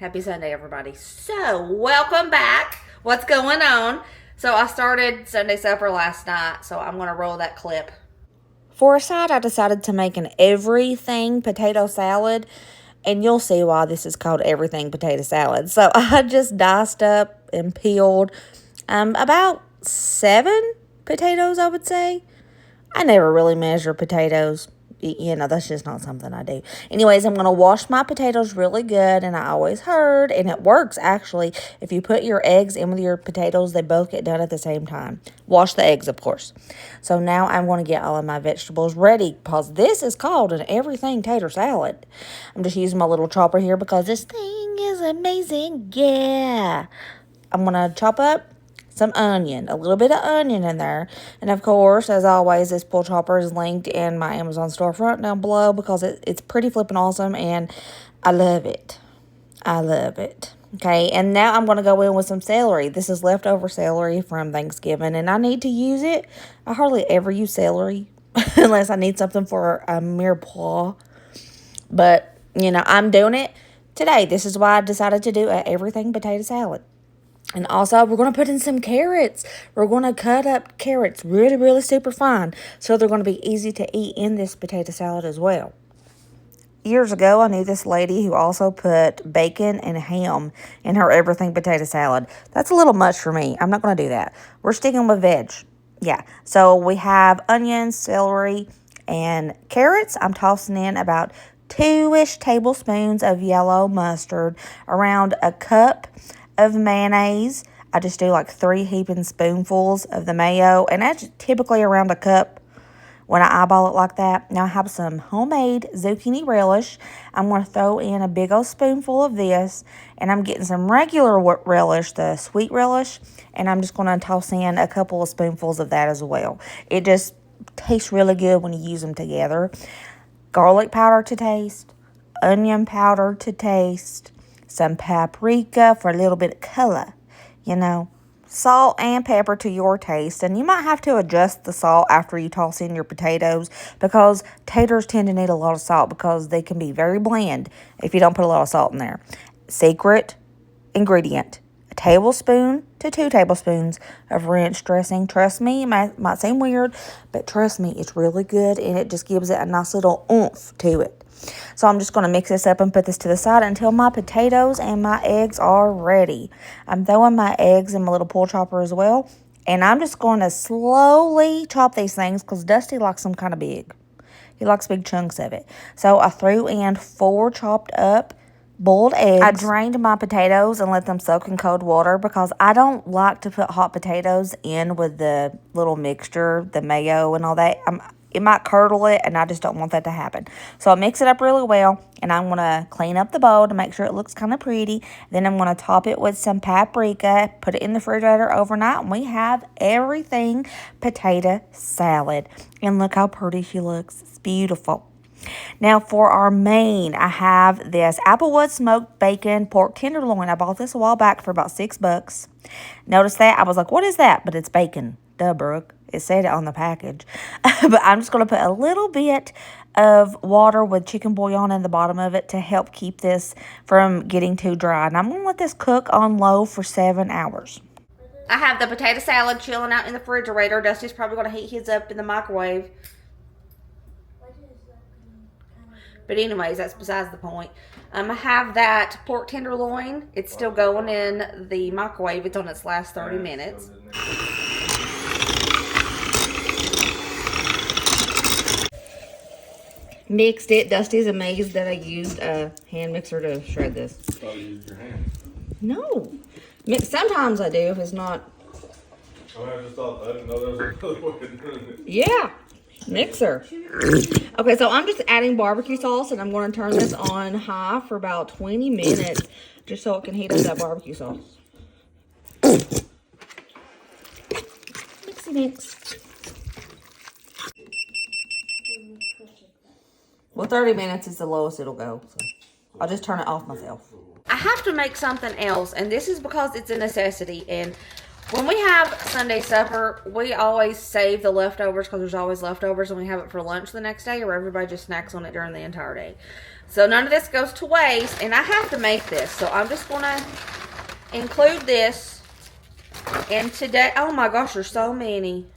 Happy Sunday, everybody. So, welcome back. What's going on? So, I started Sunday supper last night, so I'm going to roll that clip. For a side, I decided to make an everything potato salad, and you'll see why this is called everything potato salad. So, I just diced up and peeled about 7 potatoes, I would say. I never really measure potatoes. You know, that's just not something I do. Anyways, I'm going to wash my potatoes really good, and I always heard, and it works actually, if you put your eggs in with your potatoes, they both get done at the same time. Wash the eggs, of course. So now I'm going to get all of my vegetables ready, because this is called an everything tater salad. I'm just using my little chopper here because this thing is amazing. Yeah. I'm going to chop up some onion, a little bit of onion in there. And of course, as always, this pull chopper is linked in my Amazon storefront down below because it's pretty flipping awesome and I love it. I love it. Okay, and now I'm going to go in with some celery. This is leftover celery from Thanksgiving and I need to use it. I hardly ever use celery unless I need something for a mirepoix. But, you know, I'm doing it today. This is why I decided to do an everything potato salad. And also, we're going to put in some carrots. We're going to cut up carrots really, really super fine. So they're going to be easy to eat in this potato salad as well. Years ago, I knew this lady who also put bacon and ham in her everything potato salad. That's a little much for me. I'm not going to do that. We're sticking with veg. Yeah. So we have onions, celery, and carrots. I'm tossing in about 2-ish tablespoons of yellow mustard, around a cup of mayonnaise. I just do like 3 heaping spoonfuls of the mayo, and that's typically around a cup when I eyeball it like that. Now I have some homemade zucchini relish. I'm going to throw in a big old spoonful of this, and I'm getting some regular relish, the sweet relish, and I'm just going to toss in a couple of spoonfuls of that as well. It just tastes really good when you use them together. Garlic powder to taste, onion powder to taste, some paprika for a little bit of color, you know, salt and pepper to your taste. And you might have to adjust the salt after you toss in your potatoes because taters tend to need a lot of salt because they can be very bland if you don't put a lot of salt in there. Secret ingredient, a tablespoon to 2 tablespoons of ranch dressing. Trust me, it might seem weird, but trust me, it's really good and it just gives it a nice little oomph to it. So I'm just going to mix this up and put this to the side until my potatoes and my eggs are ready. I'm throwing my eggs in my little pull chopper as well. And I'm just going to slowly chop these things because Dusty likes them kind of big. He likes big chunks of it. So I threw in 4 chopped up boiled eggs. I drained my potatoes and let them soak in cold water because I don't like to put hot potatoes in with the little mixture, the mayo and all that. It might curdle it, and I just don't want that to happen. So I mix it up really well, and I'm going to clean up the bowl to make sure it looks kind of pretty. Then I'm going to top it with some paprika, put it in the refrigerator overnight, and we have everything potato salad. And look how pretty she looks. It's beautiful. Now for our main, I have this Applewood smoked bacon pork tenderloin. I bought this a while back for about $6. Notice that? I was like, what is that? But it's bacon. Duh, Brooke. It said it on the package. But I'm just going to put a little bit of water with chicken bouillon in the bottom of it to help keep this from getting too dry. And I'm going to let this cook on low for 7 hours. I have the potato salad chilling out in the refrigerator. Dusty's probably going to heat his up in the microwave. But anyways, that's besides the point. I have that pork tenderloin. It's still going in the microwave. It's on its last 30 minutes. Mixed it. Dusty's amazed that I used a hand mixer to shred this. I thought you used your hand. No. Sometimes I do if it's not. I just thought, I didn't know there was another way of doing it. Yeah. Mixer. Okay, so I'm just adding barbecue sauce and I'm going to turn this on high for about 20 minutes just so it can heat up that barbecue sauce. Mixy mix. Well, 30 minutes is the lowest it'll go. So I'll just turn it off myself. I have to make something else, and this is because it's a necessity. And When we have Sunday supper, we always save the leftovers because there's always leftovers, and we have it for lunch the next day, or everybody just snacks on it during the entire day. So none of this goes to waste, and I have to make this. So I'm just going to include this in today. Oh my gosh, there's so many.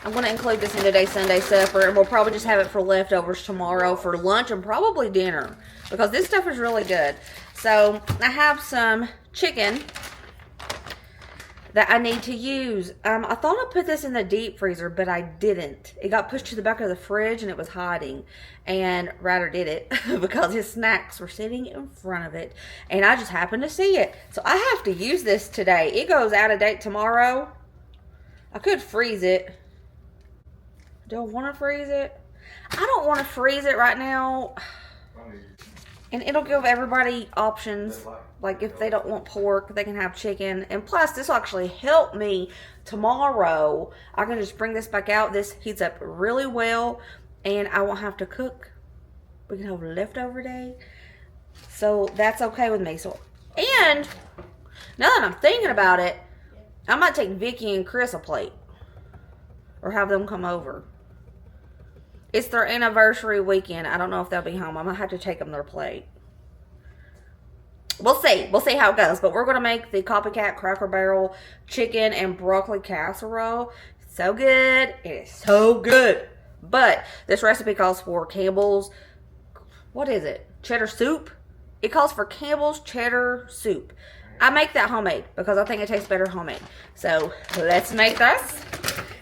I'm going to include this in today's Sunday supper, and we'll probably just have it for leftovers tomorrow for lunch and probably dinner, because this stuff is really good. So I have some chicken that I need to use. I thought I put this in the deep freezer, but I didn't. It got pushed to the back of the fridge and it was hiding. And Ryder did it because his snacks were sitting in front of it. And I just happened to see it. So I have to use this today. It goes out of date tomorrow. I could freeze it. Do I want to freeze it? I don't want to freeze it right now. And it'll give everybody options. Like if they don't want pork, they can have chicken. And plus, this will actually help me tomorrow. I can just bring this back out. This heats up really well. And I won't have to cook. We can have a leftover day. So that's okay with me. So, and now that I'm thinking about it, I might take Vicky and Chris a plate. Or have them come over. It's their anniversary weekend. I don't know if they'll be home. I might have to take them their plate. We'll see. We'll see how it goes. But we're going to make the Copycat Cracker Barrel chicken and broccoli casserole. So good. It is so good. But this recipe calls for Campbell's, what is it? Cheddar soup? It calls for Campbell's cheddar soup. I make that homemade because I think it tastes better homemade. So let's make this.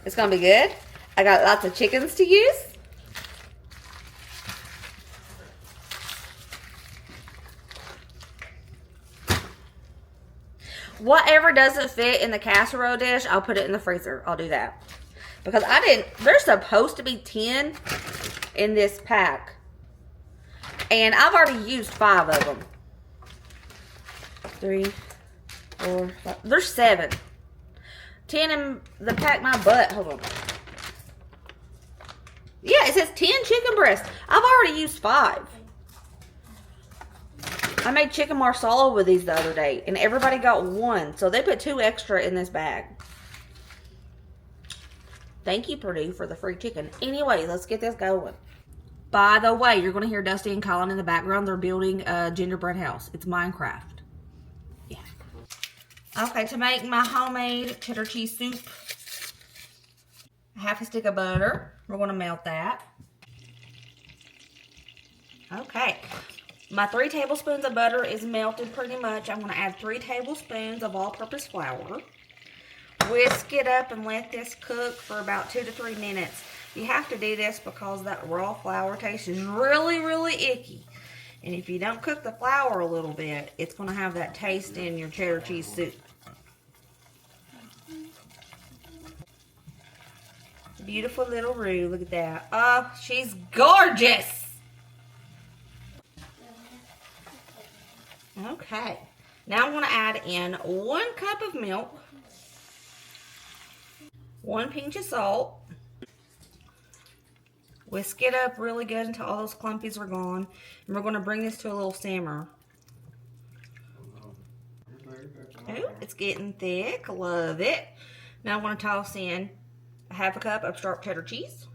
It's going to be good. I got lots of chickens to use. Whatever doesn't fit in the casserole dish, I'll put it in the freezer. I'll do that. Because there's supposed to be 10 in this pack. And I've already used 5 of them. 3, 4, 5. There's 7. 10 in the pack my butt. Hold on. Yeah, it says 10 chicken breasts. I've already used 5. I made chicken marsala with these the other day, and everybody got 1. So they put 2 extra in this bag. Thank you, Purdue, for the free chicken. Anyway, let's get this going. By the way, you're going to hear Dusty and Colin in the background. They're building a gingerbread house. It's Minecraft. Yeah. Okay, to make my homemade cheddar cheese soup, half a stick of butter. We're going to melt that. Okay. My 3 tablespoons of butter is melted pretty much. I'm going to add 3 tablespoons of all-purpose flour. Whisk it up and let this cook for about 2 to 3 minutes. You have to do this because that raw flour taste is really, really icky. And if you don't cook the flour a little bit, it's going to have that taste in your cheddar cheese soup. Beautiful little roux. Look at that. Oh, she's gorgeous. Okay, now I'm going to add in 1 cup of milk, 1 pinch of salt, whisk it up really good until all those clumpies are gone, and we're going to bring this to a little simmer. Oh, it's getting thick, love it. Now I want to toss in a half a cup of sharp cheddar cheese.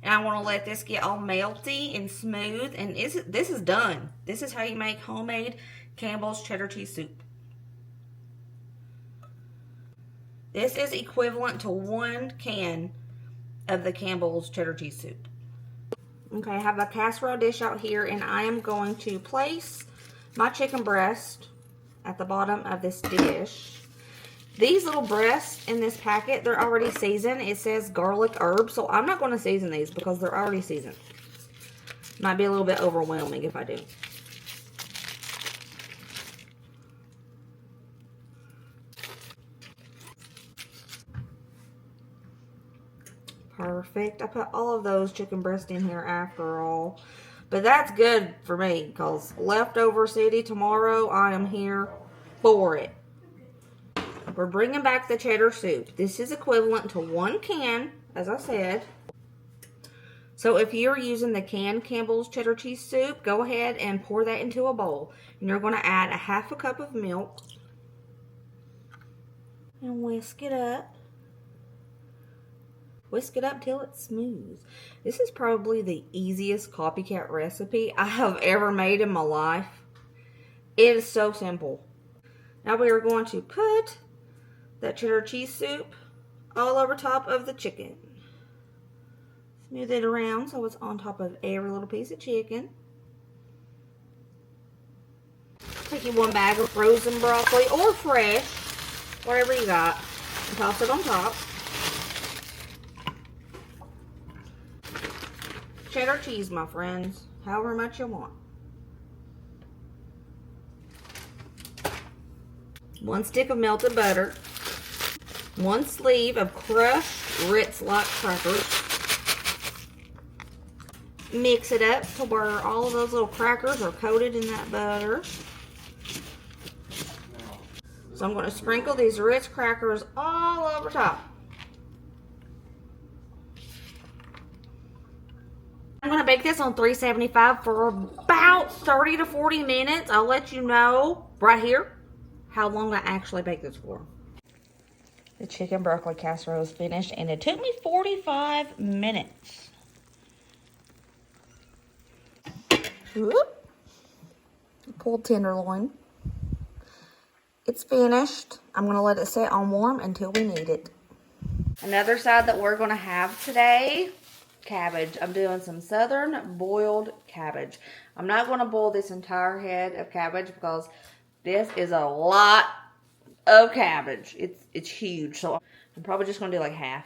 And I want to let this get all melty and smooth. And this is done. This is how you make homemade Campbell's cheddar cheese soup. This is equivalent to 1 can of the Campbell's cheddar cheese soup. Okay, I have a casserole dish out here. And I am going to place my chicken breast at the bottom of this dish. These little breasts in this packet, they're already seasoned. It says garlic herb, so I'm not going to season these because they're already seasoned. Might be a little bit overwhelming if I do. Perfect. I put all of those chicken breasts in here after all. But that's good for me because leftover city tomorrow, I am here for it. We're bringing back the cheddar soup. This is equivalent to 1 can, as I said. So if you're using the canned Campbell's cheddar cheese soup, go ahead and pour that into a bowl. And you're going to add a half a cup of milk. And whisk it up. Whisk it up till it's smooth. This is probably the easiest copycat recipe I have ever made in my life. It is so simple. Now we are going to put that cheddar cheese soup all over top of the chicken. Smooth it around so it's on top of every little piece of chicken. Take you one bag of frozen broccoli or fresh, whatever you got, and toss it on top. Cheddar cheese, my friends, however much you want. 1 stick of melted butter. 1 sleeve of crushed Ritz-like crackers. Mix it up to where all of those little crackers are coated in that butter. So I'm going to sprinkle these Ritz crackers all over top. I'm going to bake this on 375 for about 30 to 40 minutes. I'll let you know right here how long I actually bake this for. The chicken broccoli casserole is finished and it took me 45 minutes. Whoop. Pulled tenderloin. It's finished. I'm going to let it sit on warm until we need it. Another side that we're going to have today, cabbage. I'm doing some southern boiled cabbage. I'm not going to boil this entire head of cabbage because this is a lot of cabbage. It's huge. So I'm probably just going to do like half.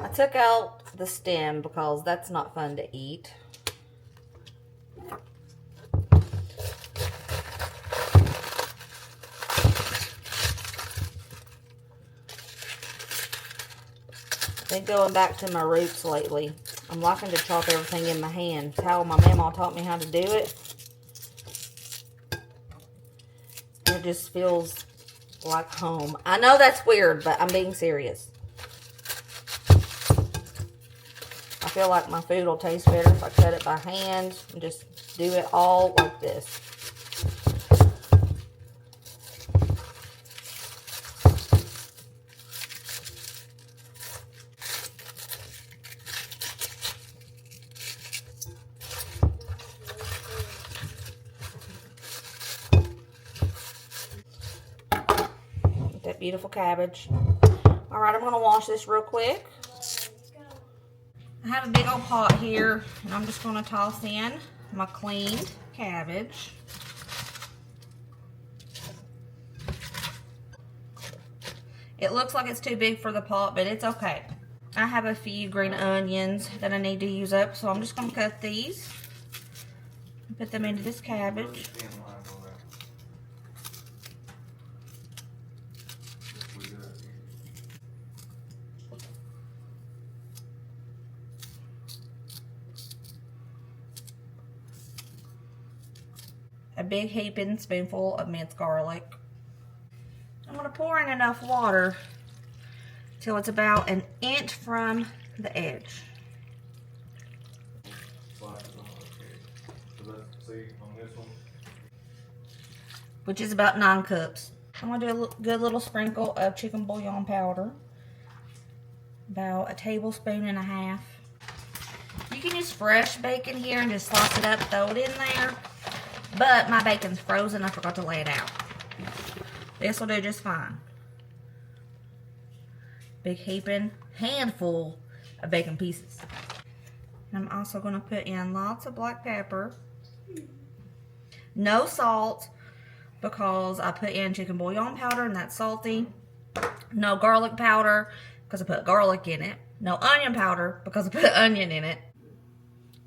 I took out the stem because that's not fun to eat. I've been going back to my roots lately. I'm liking to chop everything in my hand. It's how my mama taught me how to do it. It just feels like home. I know that's weird, but I'm being serious. I feel like my food will taste better if I cut it by hand and just do it all like this. That beautiful cabbage. All right, I'm going to wash this real quick. I have a big old pot here, and I'm just going to toss in my cleaned cabbage. It looks like it's too big for the pot, but it's okay. I have a few green onions that I need to use up, so I'm just going to cut these and put them into this cabbage. A big heaping spoonful of minced garlic. I'm going to pour in enough water till it's about an inch from the edge. Which is about 9 cups. I'm going to do a good little sprinkle of chicken bouillon powder. About a tablespoon and a half. You can use fresh bacon here and just slice it up, throw it in there. But my bacon's frozen. I forgot to lay it out. This will do just fine. Big heaping handful of bacon pieces. And I'm also going to put in lots of black pepper. No salt because I put in chicken bouillon powder and that's salty. No garlic powder because I put garlic in it. No onion powder because I put onion in it.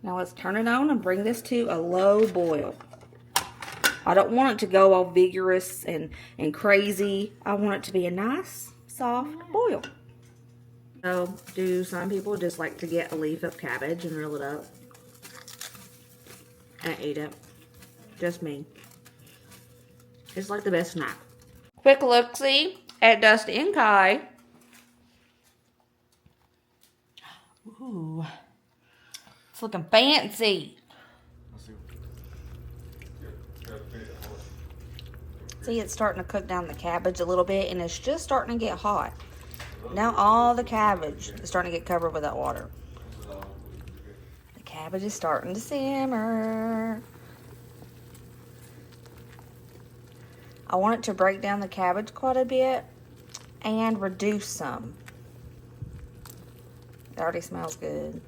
Now let's turn it on and bring this to a low boil. I don't want it to go all vigorous and crazy. I want it to be a nice, soft boil. So, do some people just like to get a leaf of cabbage and roll it up? and eat it. Just me. It's like the best snack. Quick look-see at Dusty and Kai. Ooh. It's looking fancy. See, it's starting to cook down the cabbage a little bit, and it's just starting to get hot. Now all the cabbage is starting to get covered with that water. The cabbage is starting to simmer. I want it to break down the cabbage quite a bit and reduce some. It already smells good.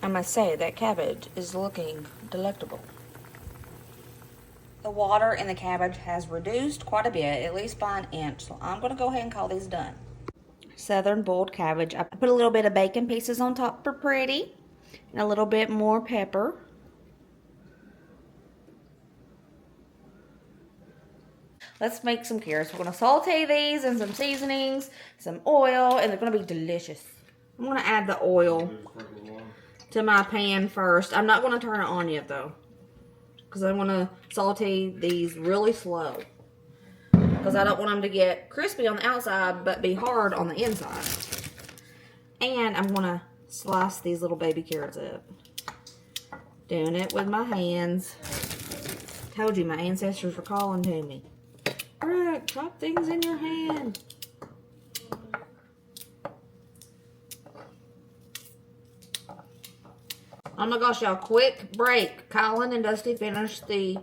I must say, that cabbage is looking delectable. The water in the cabbage has reduced quite a bit, at least by an inch. So I'm going to go ahead and call these done. Southern boiled cabbage. I put a little bit of bacon pieces on top for pretty. And a little bit more pepper. Let's make some carrots. We're going to saute these in some seasonings, some oil, and they're going to be delicious. I'm going to add the oil to my pan first. I'm not going to turn it on yet though, because I want to saute these really slow, because I don't want them to get crispy on the outside but be hard on the inside. And I'm going to slice these little baby carrots up. Doing it with my hands. Told you my ancestors were calling to me. Alright, chop things in your hand. Oh my gosh, y'all, quick break. Colin and Dusty finished the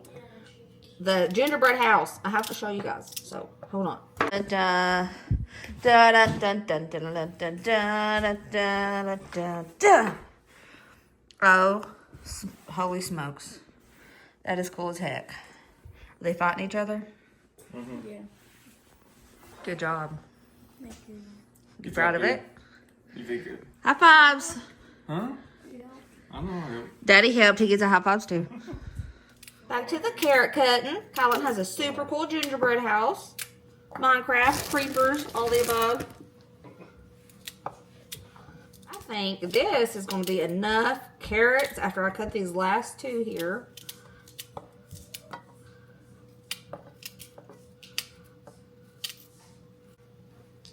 gingerbread house. I have to show you guys, so hold on. Oh, holy smokes. That is cool as heck. Are they fighting each other? Mm-hmm. Yeah. Good job. Thank you. You proud of it? You did good. High fives. Huh? Yeah. I know. Daddy helped. He gets a high fives too. Back to the carrot cutting. Colin has a super cool gingerbread house. Minecraft, creepers, all the above. I think this is going to be enough carrots after I cut these last two here.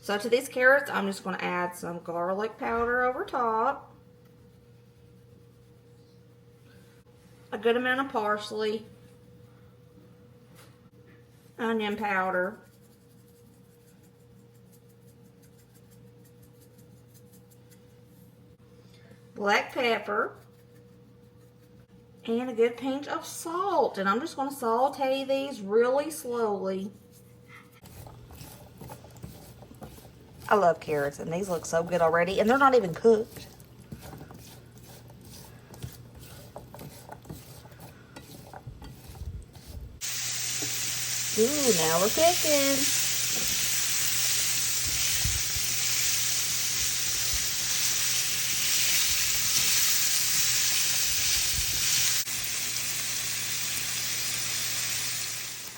So to these carrots, I'm just going to add some garlic powder over top. A good amount of parsley. Onion powder. Black pepper. And a good pinch of salt. And I'm just going to saute these really slowly. I love carrots, and these look so good already, and they're not even cooked. Ooh, now we're cooking.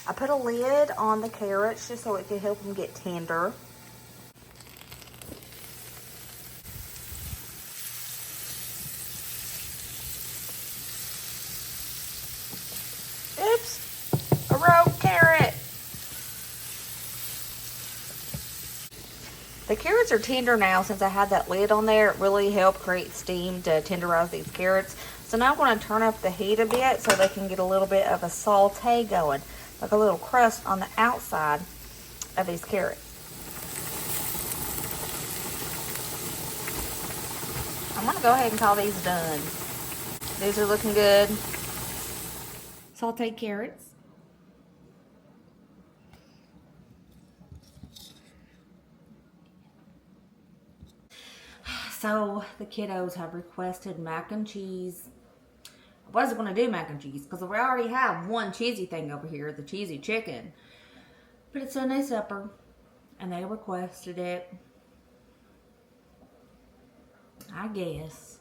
I put a lid on the carrots just so it could help them get tender. Oops, a rogue carrot. The carrots are tender now since I had that lid on there. It really helped create steam to tenderize these carrots. So now I'm going to turn up the heat a bit so they can get a little bit of a saute going, like a little crust on the outside of these carrots. I'm going to go ahead and call these done. These are looking good. Sauteed carrots. So the kiddos have requested mac and cheese. I wasn't going to do mac and cheese because we already have one cheesy thing over here, the cheesy chicken. But it's Sunday supper and they requested it. I guess.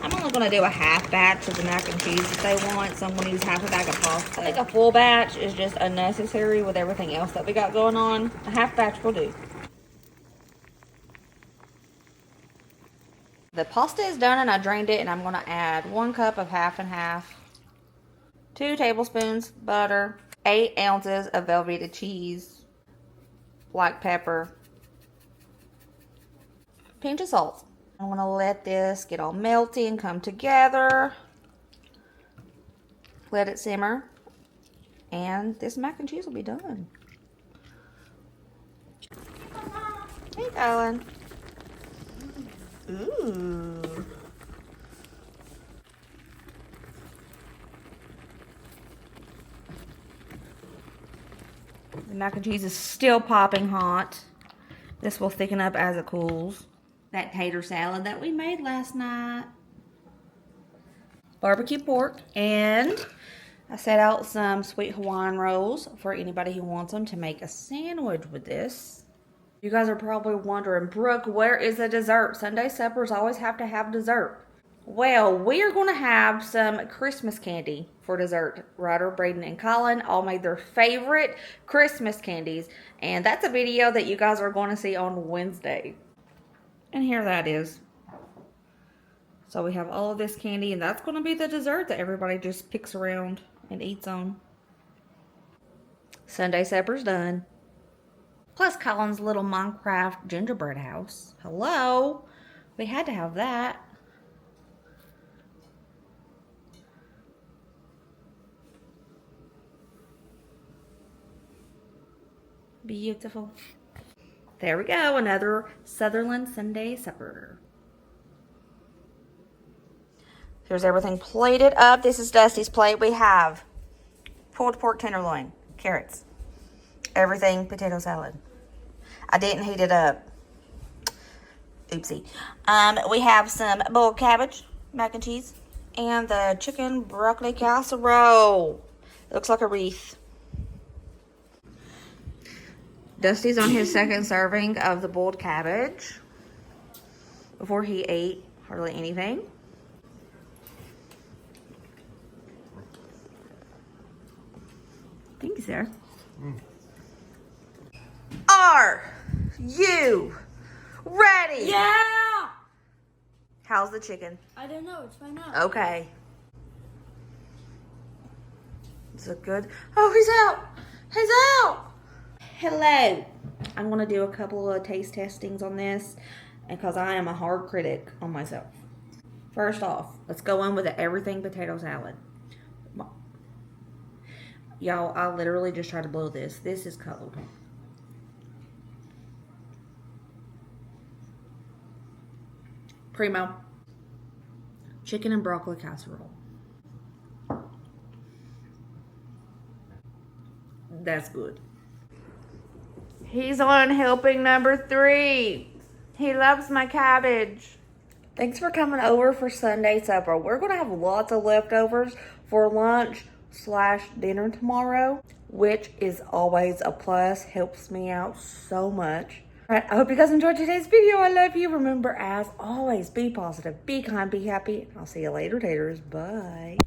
I'm only going to do a half batch of the mac and cheese if they want, so I'm going to use half a bag of pasta. I think a full batch is just unnecessary with everything else that we got going on. A half batch will do. The pasta is done and I drained it, and I'm going to add 1 cup of half and half, 2 tablespoons butter, 8 ounces of Velveeta cheese, black pepper, pinch of salt. I'm going to let this get all melty and come together. Let it simmer, and this mac and cheese will be done. Hey, darling. Ooh. The mac and cheese is still popping hot. This will thicken up as it cools. That tater salad that we made last night. Barbecue pork, and I set out some sweet Hawaiian rolls for anybody who wants them to make a sandwich with this. You guys are probably wondering, Brooke, where is the dessert? Sunday suppers always have to have dessert. Well, we are going to have some Christmas candy for dessert. Ryder, Braden, and Colin all made their favorite Christmas candies, and that's a video that you guys are going to see on Wednesday. And here that is. So we have all of this candy, and that's going to be the dessert that everybody just picks around and eats on. Sunday supper's done. Plus Colin's little Minecraft gingerbread house. Hello. We had to have that. Beautiful. There we go. Another Sutherland Sunday supper. Here's everything plated up. This is Dusty's plate. We have pulled pork tenderloin, carrots, everything potato salad. I didn't heat it up. Oopsie. We have some boiled cabbage, mac and cheese, and the chicken broccoli casserole. It looks like a wreath. Dusty's on his second serving of the boiled cabbage before he ate hardly anything. Thank you, sir. Are you ready? Yeah! How's the chicken? I don't know. It's fine now. Okay. Is it good? Oh, he's out. He's out. Hello. I'm going to do a couple of taste testings on this because I am a hard critic on myself. First off, let's go in with the everything potato salad. Y'all, I literally just tried to blow this. This is cold. Primo. Chicken and broccoli casserole. That's good. He's on helping number 3. He loves my cabbage. Thanks for coming over for Sunday supper. We're going to have lots of leftovers for lunch/dinner tomorrow, which is always a plus. Helps me out so much. All right, I hope you guys enjoyed today's video. I love you. Remember, as always, be positive, be kind, be happy. I'll see you later, taters. Bye.